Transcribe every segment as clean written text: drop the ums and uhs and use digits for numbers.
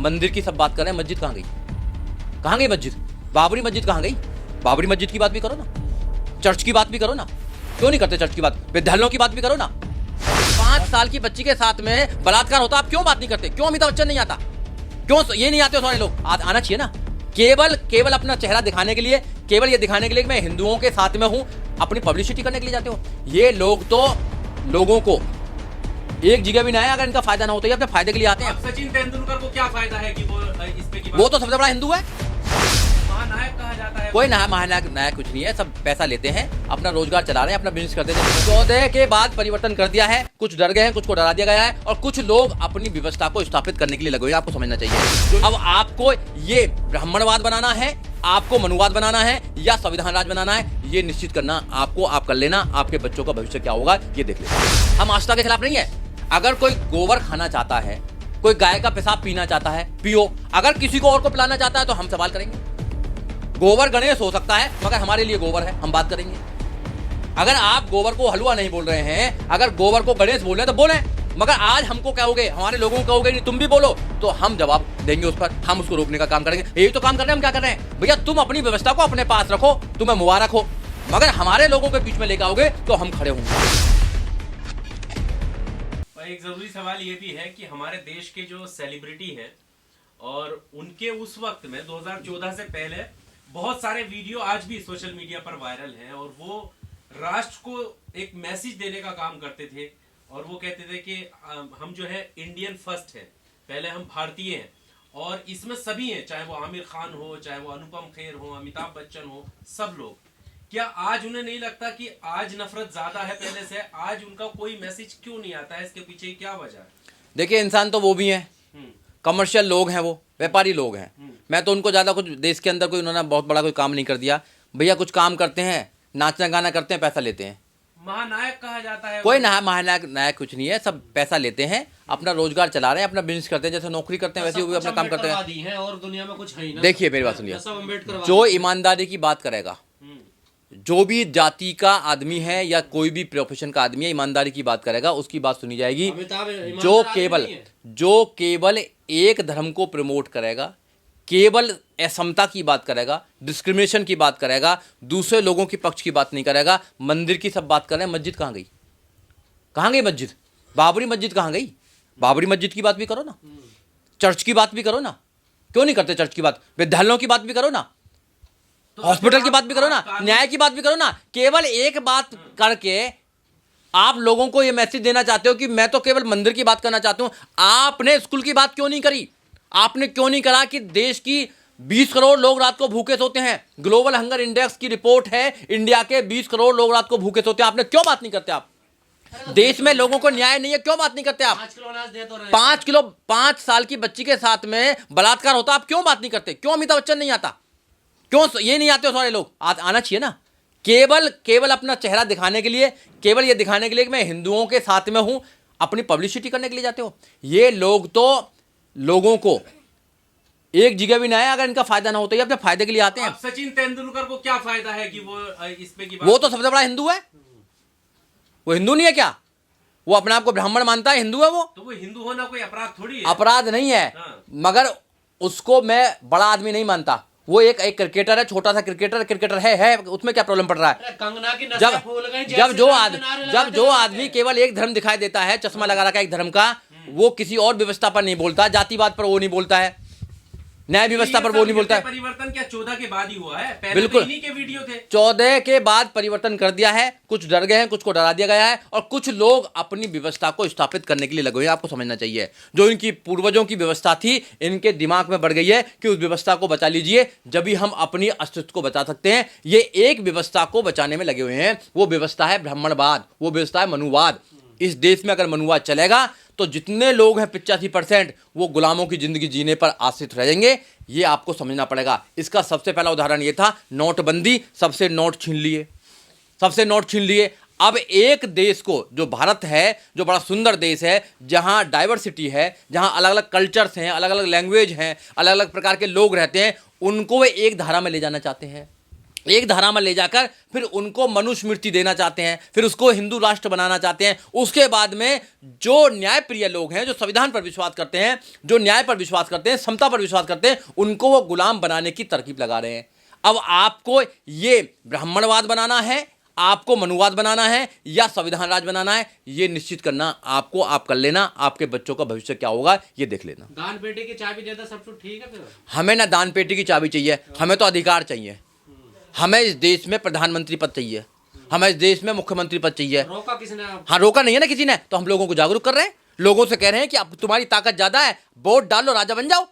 मंदिर की सब बात कर रहे हैं, मस्जिद कहाँ गई? कहाँ गई मस्जिद? बाबरी मस्जिद कहाँ गई? बाबरी मस्जिद की बात भी करो ना, चर्च की बात भी करो ना। क्यों नहीं करते चर्च की बात? विद्यालयों की बात भी करो ना। 5 साल की बच्ची के साथ में बलात्कार होता, आप क्यों बात नहीं करते? क्यों अमिताभ बच्चन नहीं आता? क्यों ये नहीं आते हो सारे लोग? आना चाहिए ना। केवल अपना चेहरा दिखाने के लिए, केवल ये दिखाने के लिए कि मैं हिंदुओं के साथ में हूं, अपनी पब्लिसिटी करने के लिए जाते हो। ये लोग तो लोगों को एक जगह भी ना है, अगर इनका फायदा ना होता है अपने फायदे के लिए आते हैं। सचिन तेंदुलकर को क्या फायदा है कि वो इस पे की वो तो सबसे बड़ा हिंदू है, महानायक कहा जाता है। कोई महानायक कुछ नहीं है, सब पैसा लेते हैं, अपना रोजगार चला रहे हैं, अपना बिजनेस करते हैं। 14 के बाद परिवर्तन कर दिया है, कुछ डर गए हैं, कुछ को डरा दिया गया है, और कुछ लोग अपनी व्यवस्था को स्थापित करने के लिए लगे हुए हैं। आपको समझना चाहिए, अब आपको ये ब्राह्मणवाद बनाना है, आपको मनुवाद बनाना है, या संविधान राज बनाना है, ये निश्चित करना आपको, आप कर लेना। आपके बच्चों का भविष्य क्या होगा ये देख लेना। हम आस्था के खिलाफ नहीं है। अगर कोई गोबर खाना चाहता है, कोई गाय का पेशाब पीना चाहता है, पियो। अगर किसी को और को पिलाना चाहता है तो हम सवाल करेंगे। गोबर गणेश हो सकता है, मगर हमारे लिए गोबर है, हम बात करेंगे। अगर आप गोबर को हलवा नहीं बोल रहे हैं, अगर गोबर को गणेश बोल रहे हैं तो बोले, मगर आज हमको कहोगे, हमारे लोगों को कहोगे नहीं तुम भी बोलो, तो हम जवाब देंगे उस पर, हम उसको रोकने का काम करेंगे। यही तो काम कर रहे हैं हम। क्या कर रहे हैं भैया? तुम अपनी व्यवस्था को अपने पास रखो, तुम्हें मुबारक हो, मगर हमारे लोगों के बीच में लेकर आओगे तो हम खड़े होंगे। एक जरूरी सवाल ये भी है कि हमारे देश के जो सेलिब्रिटी हैं और उनके उस वक्त में 2014 से पहले बहुत सारे वीडियो आज भी सोशल मीडिया पर वायरल हैं, और वो राष्ट्र को एक मैसेज देने का काम करते थे। और वो कहते थे कि हम जो है इंडियन फर्स्ट है, पहले हम भारतीय हैं, और इसमें सभी हैं, चाहे वो आमिर खान हो, चाहे वो अनुपम खेर हो, अमिताभ बच्चन हो, सब लोग। क्या आज उन्हें नहीं लगता कि आज नफरत ज्यादा है पहले से? आज उनका कोई मैसेज क्यों नहीं आता है? इसके पीछे क्या वजह है? देखिए, इंसान तो वो भी हैं, कमर्शियल लोग हैं, वो व्यापारी लोग हैं। मैं तो उनको ज्यादा कुछ देश के अंदर कोई उन्होंने बहुत बड़ा कोई काम नहीं कर दिया। भैया कुछ काम करते हैं, नाचना गाना करते हैं, पैसा लेते हैं। महानायक कहा जाता है। कोई महानायक कुछ नहीं है, सब पैसा लेते हैं, अपना रोजगार चला रहे हैं, अपना बिजनेस करते हैं। जैसे नौकरी करते हैं वैसे वो भी अपना काम करते हैं। और दुनिया में कुछ है ही ना। देखिए मेरी बात सुनिए, जो ईमानदारी की बात करेगा, जो भी जाति का आदमी है या कोई भी प्रोफेशन का आदमी है, ईमानदारी की बात करेगा, उसकी बात सुनी जाएगी। जो केवल एक धर्म को प्रमोट करेगा, केवल असमता की बात करेगा, डिस्क्रिमिनेशन की बात करेगा, दूसरे लोगों के पक्ष की बात नहीं करेगा। मंदिर की सब बात कर रहे हैं, मस्जिद कहाँ गई? कहाँ गई मस्जिद? बाबरी मस्जिद कहाँ गई? बाबरी मस्जिद की बात भी करो ना, चर्च की बात भी करो ना। क्यों नहीं करते चर्च की बात? विद्यालयों की बात भी करो ना, हॉस्पिटल की बात भी करो ना, न्याय की बात भी करो ना। केवल एक बात करके आप लोगों को यह मैसेज देना चाहते हो कि मैं तो केवल मंदिर की बात करना चाहता हूं। आपने स्कूल की बात क्यों नहीं करी? आपने क्यों नहीं करा कि देश की 20 करोड़ लोग रात को भूखे सोते हैं? ग्लोबल हंगर इंडेक्स की रिपोर्ट है, इंडिया के 20 करोड़ लोग रात को भूखे सोते हैं। आपने क्यों बात नहीं करते? आप देश में लोगों को न्याय नहीं है, क्यों बात नहीं करते? आप 5 साल की बच्ची के साथ में बलात्कार होता, आप क्यों बात नहीं करते? क्यों अमिताभ बच्चन नहीं आता? क्यों ये नहीं आते हो सारे लोग? आना चाहिए ना। केवल अपना चेहरा दिखाने के लिए, केवल ये दिखाने के लिए कि मैं हिंदुओं के साथ में हूं, अपनी पब्लिसिटी करने के लिए जाते हो। ये लोग तो लोगों को एक जगह भी ना है, अगर इनका फायदा ना होता है अपने फायदे के लिए आते हैं। सचिन तेंदुलकर को क्या फायदा है कि वो इस पे की बात? वो तो सबसे बड़ा हिंदू है। वो हिंदू नहीं है क्या? वो अपने आप को ब्राह्मण मानता है, हिंदू है वो। तो वो हिंदू होना कोई अपराध थोड़ी है। अपराध नहीं है, मगर उसको मैं बड़ा आदमी नहीं मानता। वो एक क्रिकेटर है, छोटा सा क्रिकेटर है, उसमें क्या प्रॉब्लम पड़ रहा है? कंगना की नसें फूल गई। जब जो आदमी केवल एक धर्म दिखाई देता है, चश्मा लगा रखा है एक धर्म का, वो किसी और व्यवस्था पर नहीं बोलता, जातिवाद पर वो नहीं बोलता है, न्याय व्यवस्था पर वो नहीं बोलता है। परिवर्तन क्या 14 के बाद ही हुआ है? पहले बिल्कुल, तो इन्हीं के वीडियो थे। 14 के बाद परिवर्तन कर दिया है, कुछ डर गए हैं, कुछ को डरा दिया गया है, और कुछ लोग अपनी व्यवस्था को स्थापित करने के लिए लगे हुए हैं। आपको समझना चाहिए, जो इनकी पूर्वजों की व्यवस्था थी, इनके दिमाग में बढ़ गई है कि उस व्यवस्था को बचा लीजिए, जब भी हम अपनी अस्तित्व को बचा सकते हैं। ये एक व्यवस्था को बचाने में लगे हुए हैं, वो व्यवस्था है ब्राह्मणवाद, वो व्यवस्था है मनुवाद। इस देश में अगर मनुवाद चलेगा तो जितने लोग हैं 85% वो गुलामों की जिंदगी जीने पर आश्रित रहेंगे। ये आपको समझना पड़ेगा। इसका सबसे पहला उदाहरण ये था नोटबंदी। सबसे नोट छीन लिए। अब एक देश को, जो भारत है, जो बड़ा सुंदर देश है, जहां डाइवर्सिटी है, जहां अलग अलग कल्चर्स हैं, अलग अलग लैंग्वेज हैं, अलग अलग प्रकार के लोग रहते हैं, उनको वे एक धारा में ले जाना चाहते हैं। एक धारा में ले जाकर फिर उनको मनुस्मृति देना चाहते हैं, फिर उसको हिंदू राष्ट्र बनाना चाहते हैं। उसके बाद में जो न्यायप्रिय लोग हैं, जो संविधान पर विश्वास करते हैं, जो न्याय पर विश्वास करते हैं, समता पर विश्वास करते हैं, उनको वो गुलाम बनाने की तरकीब लगा रहे हैं। अब आपको ये ब्राह्मणवाद बनाना है, आपको मनुवाद बनाना है या संविधान राज बनाना है, ये निश्चित करना आपको, आप कर लेना। आपके बच्चों का भविष्य क्या होगा ये देख लेना। दान पेटी की चाबी देता सब कुछ ठीक है फिर? हमें ना दान पेटी की चाबी चाहिए, हमें तो अधिकार चाहिए। हमें इस देश में प्रधानमंत्री पद चाहिए, हमें इस देश में मुख्यमंत्री पद चाहिए। रोका किसने? हाँ, रोका नहीं है ना किसी ने, तो हम लोगों को जागरूक कर रहे हैं। लोगों से कह रहे हैं कि अब तुम्हारी ताकत ज्यादा है, वोट डालो, राजा बन जाओ,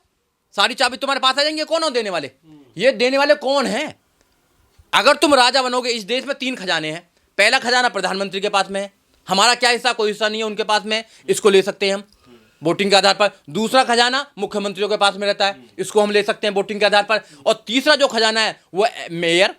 सारी चाबी तुम्हारे पास आ जाएंगे। कौन हो देने वाले? ये देने वाले कौन हैं? अगर तुम राजा बनोगे, इस देश में 3 खजाने हैं। पहला खजाना प्रधानमंत्री के पास में है, हमारा क्या हिस्सा? कोई हिस्सा नहीं है उनके पास में, इसको ले सकते हैं हम वोटिंग के आधार पर। दूसरा खजाना मुख्यमंत्रियों के पास में रहता है, इसको हम ले सकते हैं वोटिंग के आधार पर। और तीसरा जो खजाना है वो मेयर,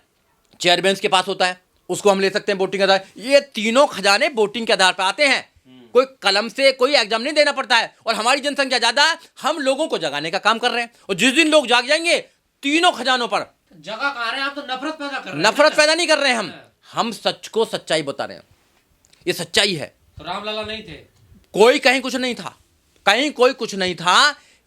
चेयरमैन के पास होता है, उसको हम ले सकते हैं वोटिंग के आधार। ये तीनों खजाने वोटिंग के आधार पर आते हैं, कोई कलम से कोई एग्जाम नहीं देना पड़ता है। और हमारी जनसंख्या ज्यादा है, हम लोगों को जगाने का काम कर रहे हैं। और जिस दिन लोग जाग जाएंगे तीनों खजानों पर, जगह कहाँ रहे हैं आप? तो नफरत पैदा कर रहे हैं। नफरत पैदा नहीं कर रहे हैं हम सच को सच्चाई बता रहे हैं। ये सच्चाई है। तो रामलला नहीं थे? कोई कहीं कुछ नहीं था, कहीं कोई कुछ नहीं था।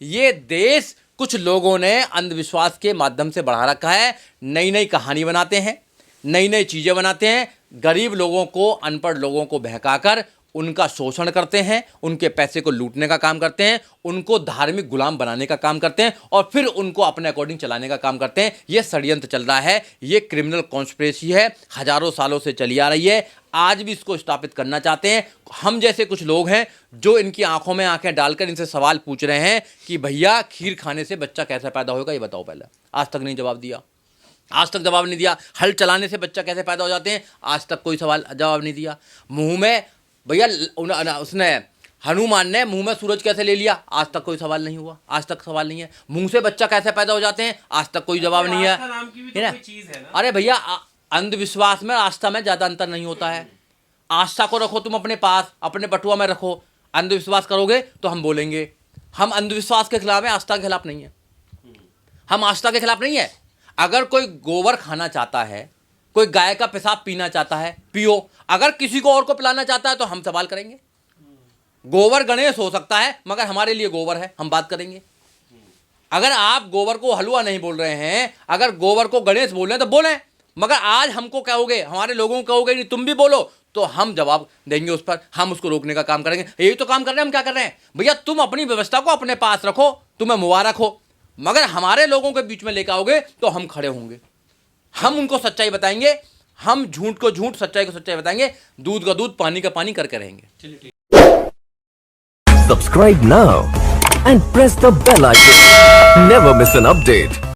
ये देश कुछ लोगों ने अंधविश्वास के माध्यम से बढ़ा रखा है। नई नई कहानी बनाते हैं, नई नई चीजें बनाते हैं, गरीब लोगों को, अनपढ़ लोगों को बहकाकर उनका शोषण करते हैं, उनके पैसे को लूटने का काम करते हैं, उनको धार्मिक गुलाम बनाने का काम करते हैं और फिर उनको अपने अकॉर्डिंग चलाने का काम करते हैं। ये षड्यंत्र चल रहा है, ये क्रिमिनल कॉन्स्पिरेसी है, हजारों सालों से चली आ रही है। आज भी इसको स्थापित करना चाहते हैं। हम जैसे कुछ लोग हैं जो इनकी आंखों में आंखें डालकर इनसे सवाल पूछ रहे हैं कि भैया खीर खाने से बच्चा कैसे पैदा होगा, ये बताओ पहले। आज तक नहीं जवाब दिया, आज तक जवाब नहीं दिया। हल चलाने से बच्चा कैसे पैदा हो जाते हैं, आज तक कोई सवाल जवाब नहीं दिया। मुंह में भैया उसने हनुमान ने मुंह में सूरज कैसे ले लिया, आज तक कोई सवाल नहीं हुआ, आज तक सवाल नहीं है। मुंह से बच्चा कैसे पैदा हो जाते हैं, आज तक कोई जवाब नहीं है। नाम की भी तो कोई चीज है ना? अरे भैया, अंधविश्वास में आस्था में ज्यादा अंतर नहीं होता है। आस्था को रखो तुम अपने पास, अपने बटुआ में रखो। अंधविश्वास करोगे तो हम बोलेंगे। हम अंधविश्वास के खिलाफ है, आस्था के खिलाफ नहीं है। हम आस्था के खिलाफ नहीं है। अगर कोई गोबर खाना चाहता है, कोई गाय का पेशाब पीना चाहता है, पियो। अगर किसी को और को पिलाना चाहता है तो हम सवाल करेंगे। गोबर गणेश हो सकता है मगर हमारे लिए गोबर है, हम बात करेंगे। अगर आप गोबर को हलवा नहीं बोल रहे हैं, अगर गोबर को गणेश बोल रहे हैं तो बोलें, मगर आज हमको कहोगे, हमारे लोगों को कहोगे नहीं तुम भी बोलो, तो हम जवाब देंगे उस पर, हम उसको रोकने का काम करेंगे। यही तो काम कर रहे हैं हम। क्या कर रहे हैं भैया? तुम अपनी व्यवस्था को अपने पास रखो, तुम्हें मुबारक हो, मगर हमारे लोगों के बीच में लेकर आओगे तो हम खड़े होंगे। हम उनको सच्चाई बताएंगे, हम झूठ को झूठ, सच्चाई को सच्चाई बताएंगे। दूध का दूध, पानी का पानी करके रहेंगे। Subscribe now and press the bell icon. Never miss an update.